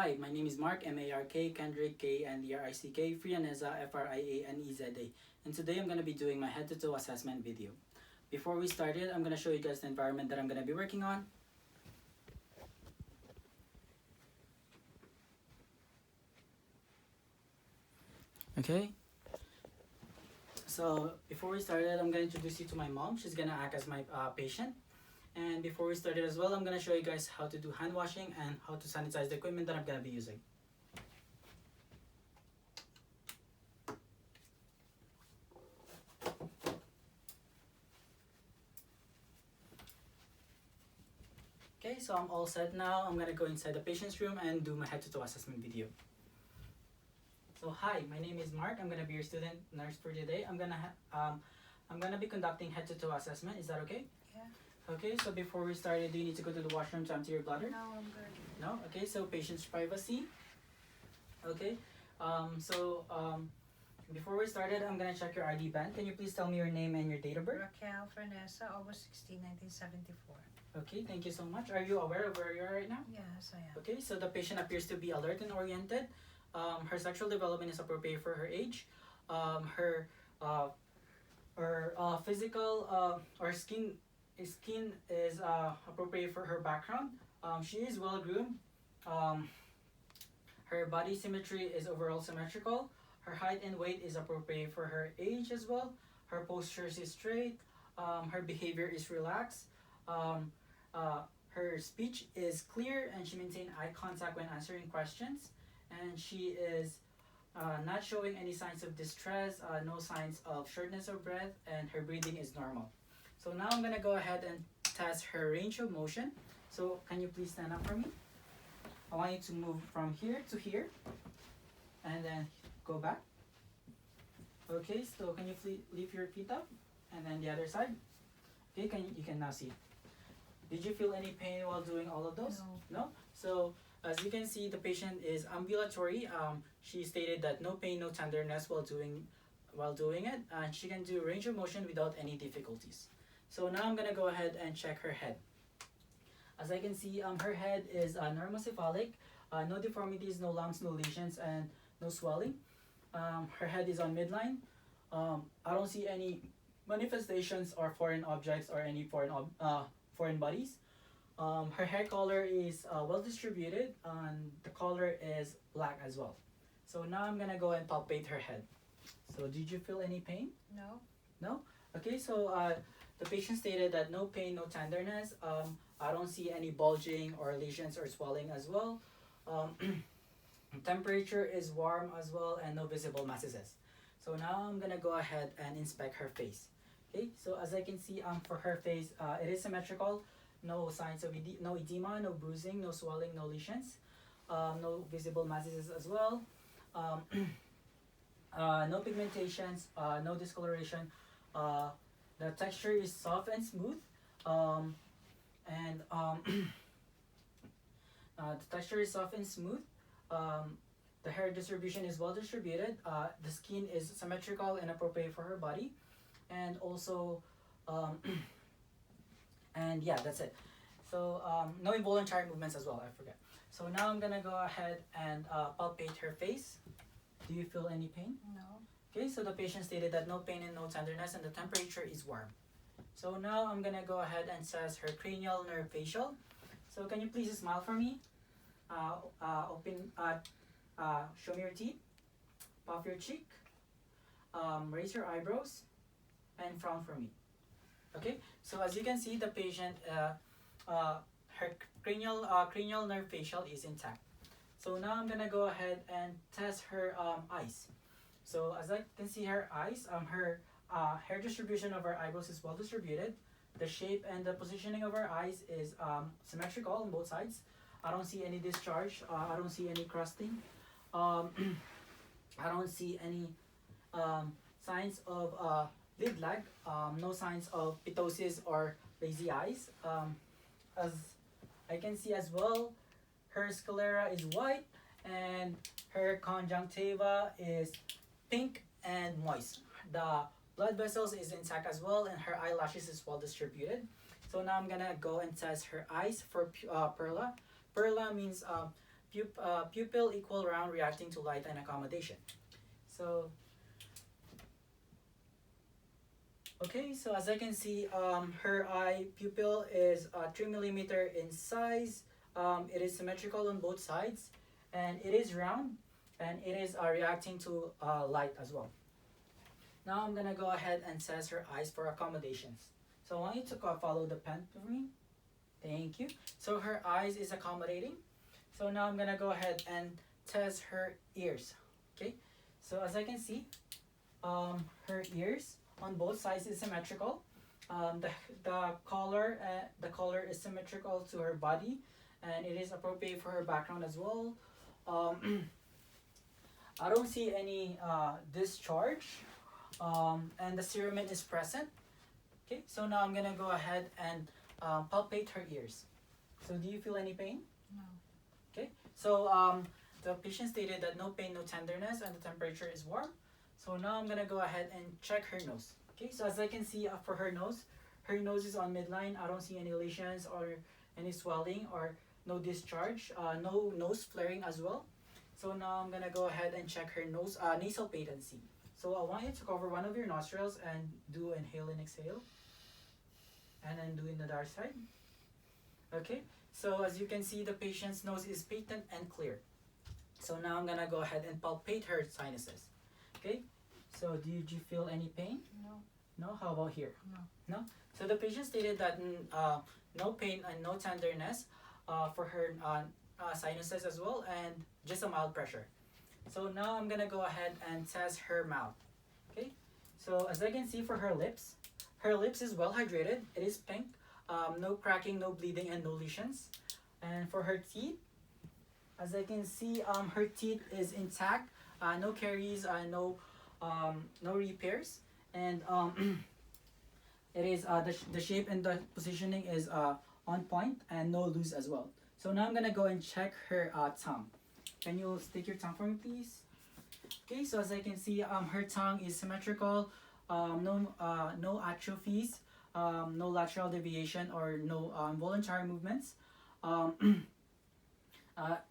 Hi, my name is Mark, M-A-R-K, Kendrick, K-N-D-R-I-C-K, Frianeza, F-R-I-A-N-E-Z-A. And today I'm going to be doing my head-to-toe assessment video. Before we started, I'm going to show you guys the environment that I'm going to be working on. Okay, so before we started, I'm going to introduce you to my mom. She's going to act as my patient. And before we started as well, I'm going to show you guys how to do hand washing and how to sanitize the equipment that I'm going to be using. Okay, so I'm all set now. I'm gonna go inside the patient's room and do my head-to-toe assessment video. So hi, my name is Mark. I'm gonna be your student nurse for today. I'm gonna be conducting head-to-toe assessment. Is that okay? Yeah. Okay, so before we start, do you need to go to the washroom to empty your bladder? No, I'm good. No? Okay, so patient's privacy. Okay, before we started, I'm gonna check your ID band. Can you please tell me your name and your date of birth? Raquel Fernessa, August 16, 1974. Okay, thank you so much. Are you aware of where you are right now? Yes, I am. Okay, so the patient appears to be alert and oriented. Her sexual development is appropriate for her age. Her physical or skin is appropriate for her background. She is well groomed. Her body symmetry is overall symmetrical. Her height and weight is appropriate for her age as well. Her posture is straight. Her behavior is relaxed. Her speech is clear and she maintains eye contact when answering questions. And she is not showing any signs of distress, no signs of shortness of breath, and her breathing is normal. So now I'm going to go ahead and test her range of motion. So can you please stand up for me? I want you to move from here to here and then go back. Okay, so can you lift your feet up and then the other side? Okay, you can now see. Did you feel any pain while doing all of those? No. So as you can see, the patient is ambulatory. She stated that no pain, no tenderness while doing it, and she can do range of motion without any difficulties. So now I'm gonna go ahead and check her head. As I can see, her head is normocephalic, no deformities, no lumps, no lesions, and no swelling. Her head is on midline. I don't see any manifestations or foreign objects or any foreign bodies. Her hair color is well distributed and the color is black as well. So now I'm gonna go and palpate her head. So did you feel any pain? No. No? Okay, so the patient stated that no pain, no tenderness. I don't see any bulging or lesions or swelling as well. Temperature is warm as well and no visible masses. So now I'm gonna go ahead and inspect her face. Okay, so as I can see for her face, it is symmetrical. No signs of no edema, no bruising, no swelling, no lesions, no visible masses as well. No pigmentations, no discoloration. The texture is soft and smooth. The texture is soft and smooth. The hair distribution is well distributed. The skin is symmetrical and appropriate for her body. And also, and yeah, that's it. So no involuntary movements as well, I forget. So now I'm gonna go ahead and palpate her face. Do you feel any pain? No. Okay, so the patient stated that no pain and no tenderness and the temperature is warm. So now I'm gonna go ahead and assess her cranial nerve facial. So can you please smile for me? Show me your teeth, puff your cheek, raise your eyebrows, and frown for me. Okay, so as you can see, the patient, her cranial nerve facial is intact. So now I'm gonna go ahead and test her eyes. So as I can see her eyes, her hair distribution of her eyebrows is well distributed. The shape and the positioning of her eyes is symmetrical on both sides. I don't see any discharge. I don't see any crusting. I don't see any signs of lid lag. No signs of ptosis or lazy eyes. As I can see as well, her sclera is white and her conjunctiva is pink and moist. The blood vessels is intact as well and her eyelashes is well distributed. So now I'm gonna go and test her eyes for Perla. Perla means pupil equal round reacting to light and accommodation. So, okay, so as I can see, her eye pupil is 3 millimeter in size. It is symmetrical on both sides, and it is round, and it is reacting to light as well. Now I'm gonna go ahead and test her eyes for accommodations. So I want you to follow the pen for me. Thank you. So her eyes is accommodating. So now I'm gonna go ahead and test her ears. Okay. So as I can see, her ears on both sides is symmetrical. The color is symmetrical to her body, and it is appropriate for her background as well. I don't see any discharge, and the cerumen is present. Okay, so now I'm gonna go ahead and palpate her ears. So do you feel any pain? No. Okay, so the patient stated that no pain, no tenderness, and the temperature is warm. So now I'm gonna go ahead and check her nose. Okay, so as I can see for her nose is on midline. I don't see any lesions or any swelling or no discharge, no nose flaring as well. So now I'm gonna go ahead and check her nose, nasal patency. So I want you to cover one of your nostrils and do inhale and exhale. And then do in the other side. Okay, so as you can see, the patient's nose is patent and clear. So now I'm gonna go ahead and palpate her sinuses. Okay, so did you feel any pain? No. No? How about here? No. No? So the patient stated that no pain and no tenderness for her sinuses as well, and just a mild pressure. So now I'm gonna go ahead and test her mouth. Okay, so as I can see for her lips is well hydrated. It is pink, no cracking, no bleeding, and no lesions. And for her teeth, as I can see, her teeth is intact, no caries, no repairs, and it is the shape and the positioning is on point and no loose as well. So now I'm gonna go and check her tongue. Can you stick your tongue for me, please? Okay, so as I can see, her tongue is symmetrical, no atrophies, no lateral deviation or no involuntary movements, no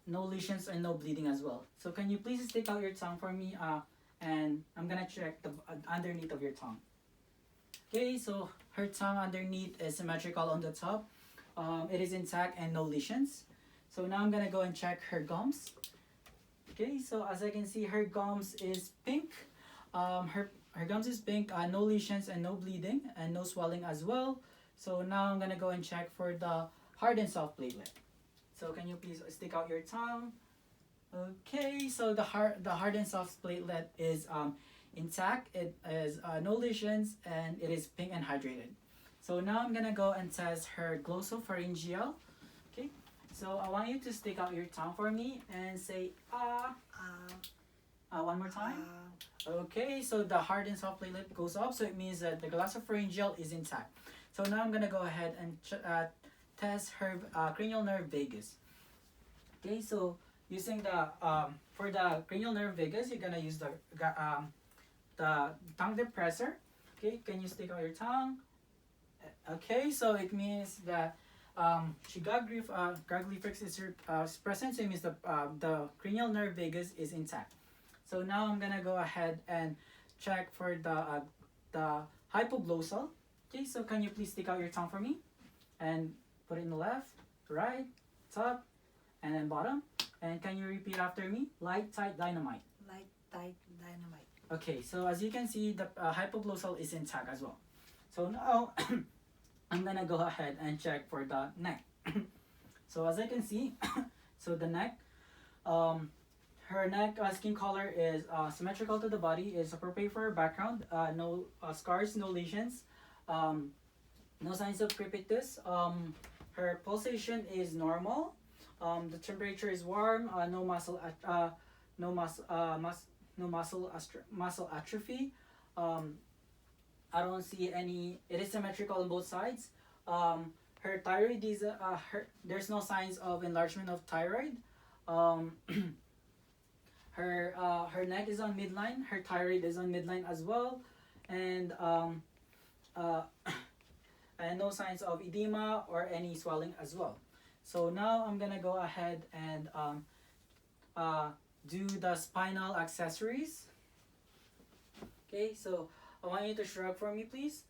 lesions and no bleeding as well. So can you please stick out your tongue for me? And I'm gonna check the underneath of your tongue. Okay, so her tongue underneath is symmetrical on the top. It is intact and no lesions. So now I'm gonna go and check her gums. Okay, so as I can see, her gums is pink. Her gums is pink, no lesions and no bleeding and no swelling as well. So now I'm gonna go and check for the hard and soft platelet. So can you please stick out your tongue? Okay, so the hard and soft platelet is intact. It is no lesions and it is pink and hydrated. So now I'm gonna go and test her glossopharyngeal. Okay, so I want you to stick out your tongue for me and say ah. One more time. Okay, so the hard and soft platelet goes up, so it means that the glossopharyngeal is intact. So now I'm gonna go ahead and test her cranial nerve vagus. Okay, so using the for the cranial nerve vagus, you're gonna use the tongue depressor. Okay, can you stick out your tongue? Okay, so it means that she got Gag reflex is present, so it means the cranial nerve vagus is intact. So now I'm gonna go ahead and check for the hypoglossal. Okay, so can you please stick out your tongue for me and put it in the left, right, top, and then bottom. And can you repeat after me? Light, tight, dynamite. Light, tight, dynamite. Okay, so as you can see, the hypoglossal is intact as well. So now I'm gonna go ahead and check for the neck. So as I can see, so the neck, her neck skin color is symmetrical to the body, is appropriate for her background, no scars, no lesions, no signs of crepitus. Her pulsation is normal. The temperature is warm. No muscle atrophy. I don't see any. It is symmetrical on both sides. Her thyroid is there's no signs of enlargement of thyroid. Her neck is on midline. Her thyroid is on midline as well, and and no signs of edema or any swelling as well. So now I'm gonna go ahead and do the spinal accessories. Okay, so I want you to shrug for me, please.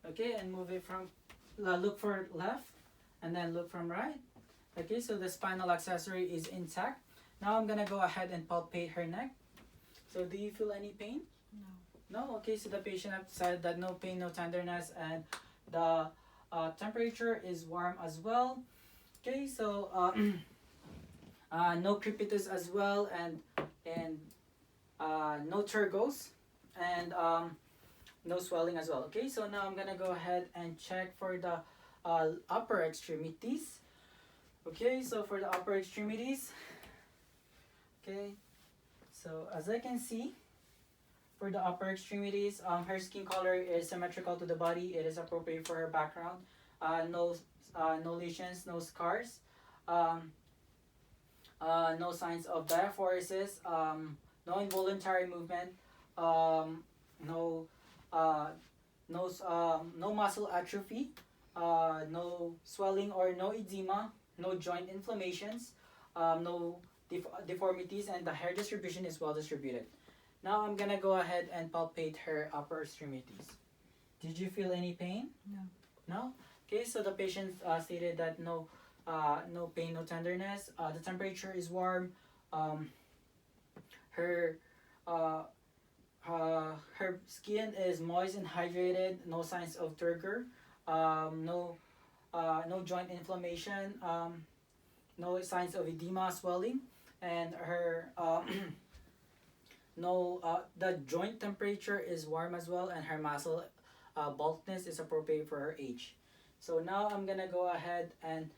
Okay, and move it from, look for left, and then look from right. Okay, so the spinal accessory is intact. Now I'm gonna go ahead and palpate her neck. So do you feel any pain? No. No? Okay, so the patient have said that no pain, no tenderness, and the temperature is warm as well. Okay, so no crepitus as well, and no tergos, and no swelling as well. Okay, so now I'm gonna go ahead and check for the upper extremities. Okay, so for the upper extremities, okay, so as I can see, for the upper extremities, her skin color is symmetrical to the body. It is appropriate for her background. No lesions, no scars, no signs of diaphoresis, no involuntary movement, no no muscle atrophy, no swelling or no edema, no joint inflammations, no deformities, and the hair distribution is well distributed. Now I'm gonna go ahead and palpate her upper extremities. Did you feel any pain? No. No? Okay, so the patient stated that no pain, no tenderness. The temperature is warm. Her her skin is moist and hydrated. No signs of turgor. No joint inflammation. No signs of edema, swelling, and her no the joint temperature is warm as well, and her muscle bulkiness is appropriate for her age. So now I'm gonna go ahead and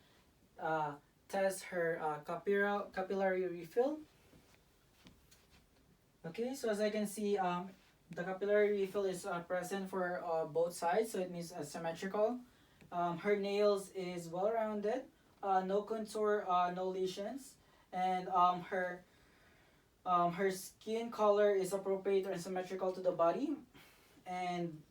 test her capillary refill. Okay, so as I can see, the capillary refill is present for both sides, so it means symmetrical. Her nails is well rounded, no contour, no lesions, and her skin color is appropriate and symmetrical to the body, and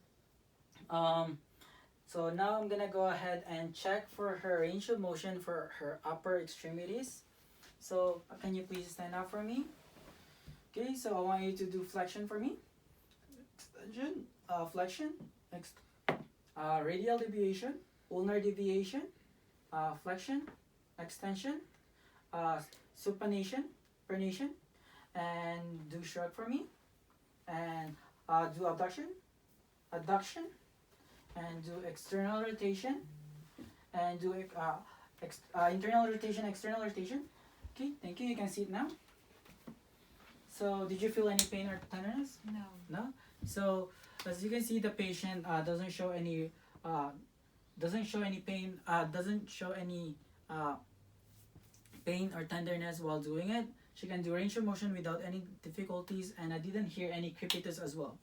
so now I'm gonna go ahead and check for her range of motion for her upper extremities. So can you please stand up for me? Okay, so I want you to do flexion for me. Extension, flexion, radial deviation, ulnar deviation, flexion, extension, supination, pronation, and do shrug for me, and do abduction, adduction, and do external rotation, and do internal rotation, external rotation. Okay, thank you. You can see it now. So, did you feel any pain or tenderness? No. No. So, as you can see, the patient doesn't show any pain. Doesn't show any pain or tenderness while doing it. She can do range of motion without any difficulties, and I didn't hear any crepitus as well.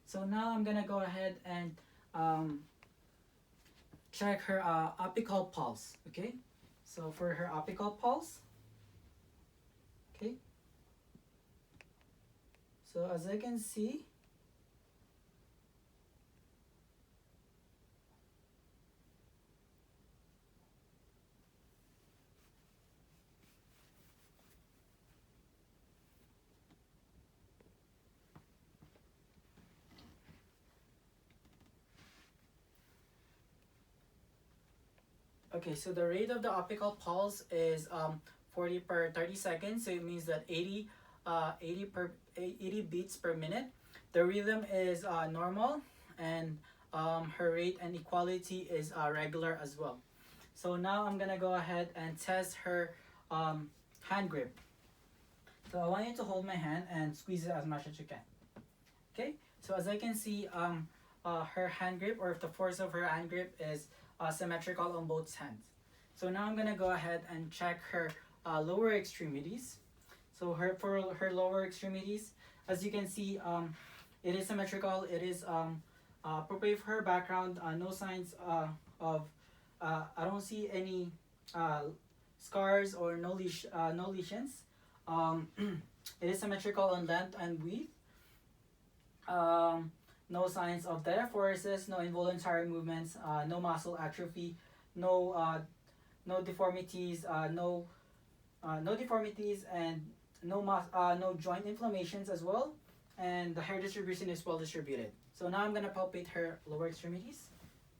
So now I'm gonna go ahead and check her apical pulse. Okay, so for her apical pulse, okay, so as I can see, okay, so the rate of the apical pulse is 40 per 30 seconds. So it means that 80 beats per minute. The rhythm is normal, and her rate and equality is regular as well. So now I'm gonna go ahead and test her hand grip. So I want you to hold my hand and squeeze it as much as you can. Okay, so as I can see, her hand grip, or if the force of her hand grip is symmetrical on both hands. So now I'm gonna go ahead and check her lower extremities. So for her lower extremities, as you can see, it is symmetrical. It is appropriate for her background. No signs of I don't see any scars or no lesions. It is symmetrical on length and width. No signs of diaphoresis, no involuntary movements, no muscle atrophy, no deformities, no deformities, and no joint inflammations as well, and the hair distribution is well distributed. So now I'm gonna palpate her lower extremities.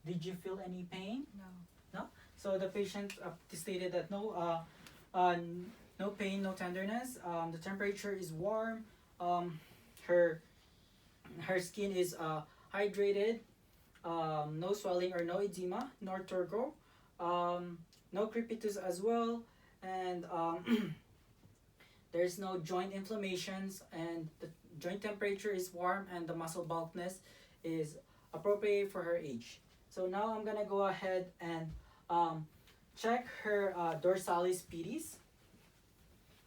Did you feel any pain? No. No. So the patient stated that uh, no pain, no tenderness. The temperature is warm. Her her skin is hydrated. No swelling or no edema, nor turgor. No crepitus as well, and there's no joint inflammations, and the joint temperature is warm, and the muscle bulkness is appropriate for her age. So now I'm gonna go ahead and check her dorsalis pedis.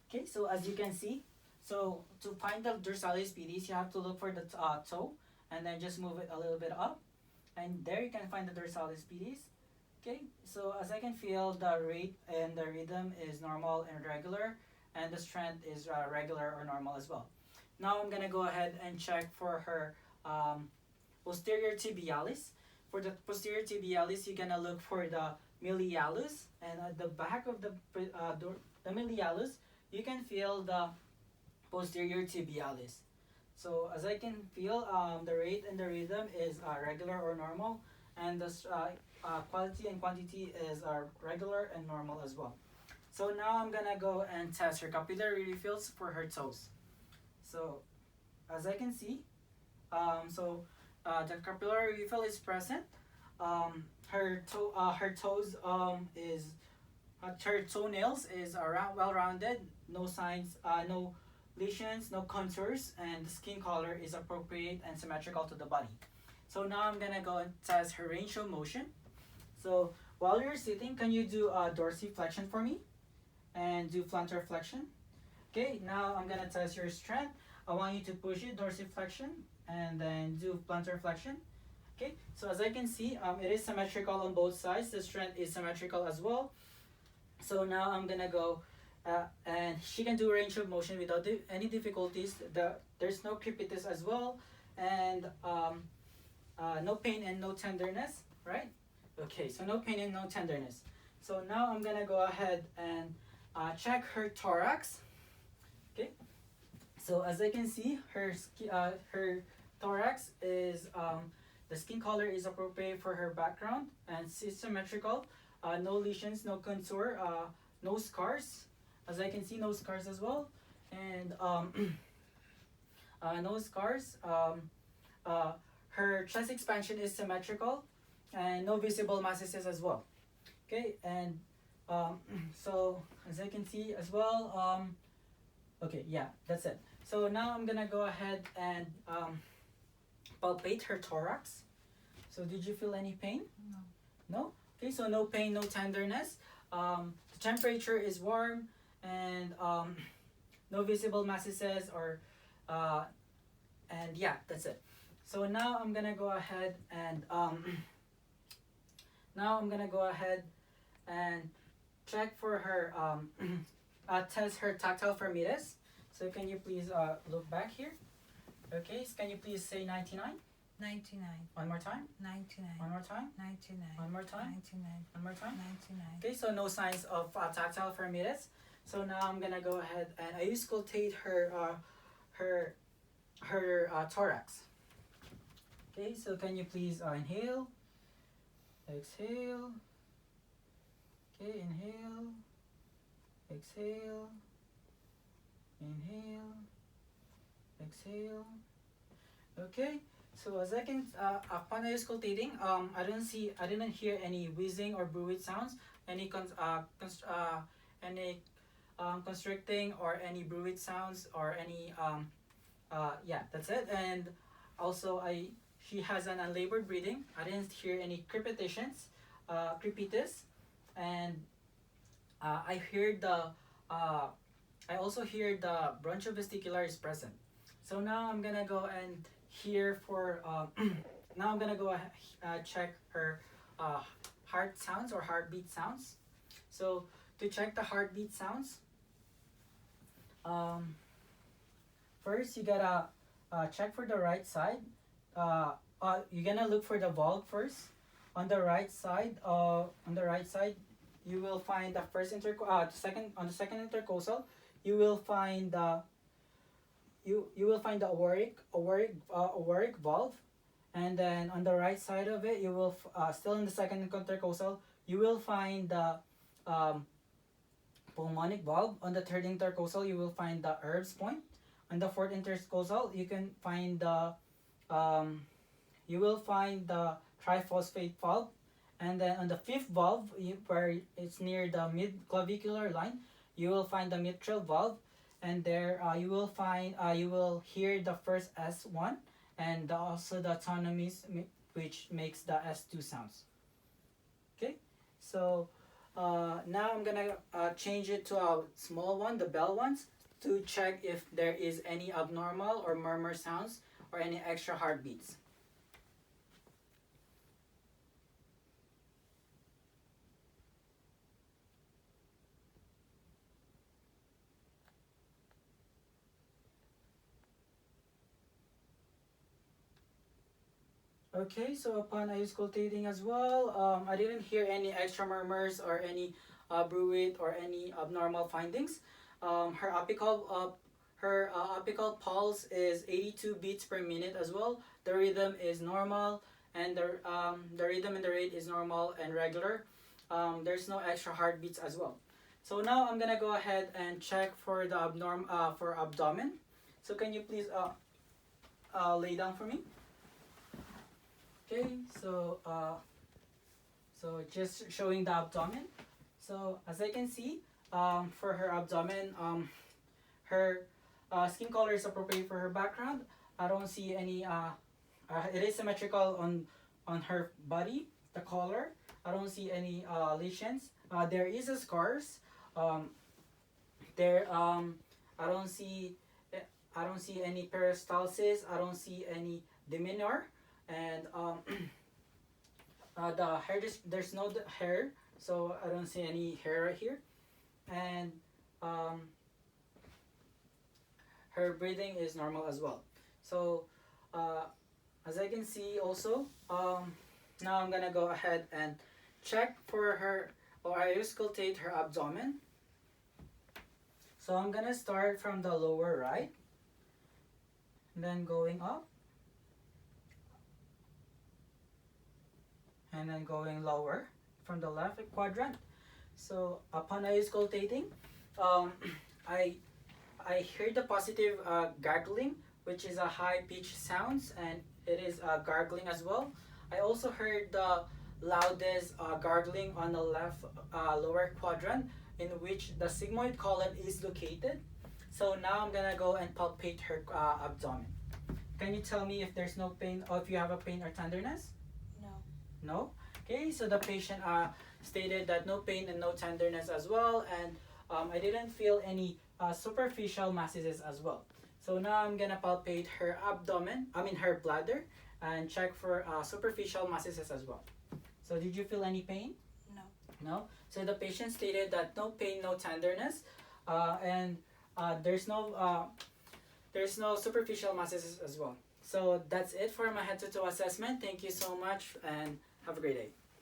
Okay, so as you can see, so to find the dorsalis pedis, you have to look for the toe, and then just move it a little bit up, and there you can find the dorsalis pedis. Okay, so as I can feel, the rate and the rhythm is normal and regular, and the strength is regular or normal as well. Now I'm gonna go ahead and check for her posterior tibialis. For the posterior tibialis, you're gonna look for the milialus, and at the back of the milialus, you can feel the posterior tibialis. So as I can feel, the rate and the rhythm is regular or normal, and the quality and quantity is regular and normal as well. So now I'm gonna go and test her capillary refills for her toes. So as I can see, the capillary refill is present. Her toes is her toenails is around well rounded. No signs, no lesions, no contours, and the skin color is appropriate and symmetrical to the body. So now I'm gonna go and test her range of motion. So while you're sitting, can you do dorsiflexion for me? And do plantar flexion. Okay, now I'm gonna test your strength. I want you to push it, dorsiflexion, and then do plantar flexion. Okay, so as I can see, it is symmetrical on both sides. The strength is symmetrical as well. So now I'm gonna go, and she can do range of motion without any difficulties. There's no crepitus as well, and no pain and no tenderness, right? Okay, so no pain and no tenderness. So now I'm gonna go ahead and check her thorax. Okay, so as I can see, her thorax is the skin color is appropriate for her background, and it's symmetrical. No lesions, no contour, no scars. As I can see, no scars as well, and no scars. Her chest expansion is symmetrical, and no visible masses as well. Okay, and so as I can see as well, okay, yeah, that's it. So now I'm gonna go ahead and palpate her thorax. So did you feel any pain? No. No? Okay, so no pain, no tenderness. The temperature is warm, and no visible masses or and yeah, that's it. So now I'm gonna go ahead and check for her test her tactile firmness. So can you please look back here? Okay, so can you please say 99? 99. One more time. 99. One more time. 99. One more time. 99. One more time. 99. Okay, so no signs of tactile firmness. So now I'm gonna go ahead and I auscultate her thorax. Okay, so can you please inhale, exhale. Okay, inhale, exhale, inhale, exhale. Okay, so as I can upon auscultating, I didn't hear any wheezing or bruit sounds, any constricting or any bruit sounds or any yeah, that's it. And also she has an unlabored breathing. I didn't hear any crepitus, and I heard I also hear the bronchovestibular is present. So now I'm gonna go and hear for now I'm gonna go check her heart sounds or heartbeat sounds. So to check the heartbeat sounds, first you gotta check for the right side. You're gonna look for the valve first. On the right side, you will find the second intercostal. you will find the you will find the aortic valve, and then on the right side of it, you will still in the second intercostal, you will find the um, pulmonic valve. On the third intercostal, you will find the Erb's point. On the fourth intercostal, you can find the um, you will find the triphosphate valve, and then on the fifth valve, where it's near the mid clavicular line, you will find the mitral valve, and there you will hear the first S1, and also the autonomous, which makes the S2 sounds. Okay, so now I'm gonna change it to a small one, the bell ones, to check if there is any abnormal or murmur sounds or any extra heartbeats. Okay, so upon auscultating as well, I didn't hear any extra murmurs or any bruit or any abnormal findings. Her apical pulse is 82 beats per minute as well. The rhythm is normal, and the rhythm and the rate is normal and regular. There's no extra heartbeats as well. So now I'm gonna go ahead and check for the for abdomen. So can you please lay down for me? Okay, so just showing the abdomen. So as I can see, for her abdomen, her skin color is appropriate for her background. I don't see any. It is symmetrical on her body, the color. I don't see any lesions. There is a scars. There I don't see I don't see any peristalsis. I don't see any demeanor, and the hair there's no hair, so I don't see any hair right here, and her breathing is normal as well. So as I can see also, now I'm gonna go ahead and check for her, or I auscultate her abdomen. So I'm gonna start from the lower right, and then going up, and then going lower from the left quadrant. So upon auscultating, um, I I hear the positive gargling, which is a high pitch sounds, and it is gargling as well. I also heard the loudest gargling on the left lower quadrant, in which the sigmoid colon is located. So now I'm gonna go and palpate her abdomen. Can you tell me if there's no pain, or if you have a pain or tenderness? No. No? Okay, so the patient stated that no pain and no tenderness as well, and I didn't feel any superficial masses as well. So now I'm gonna palpate her abdomen, her bladder, and check for superficial masses as well. So did you feel any pain? No. No? So the patient stated that no pain, no tenderness, and there's no superficial masses as well. So that's it for my head to toe assessment. Thank you so much, and have a great day.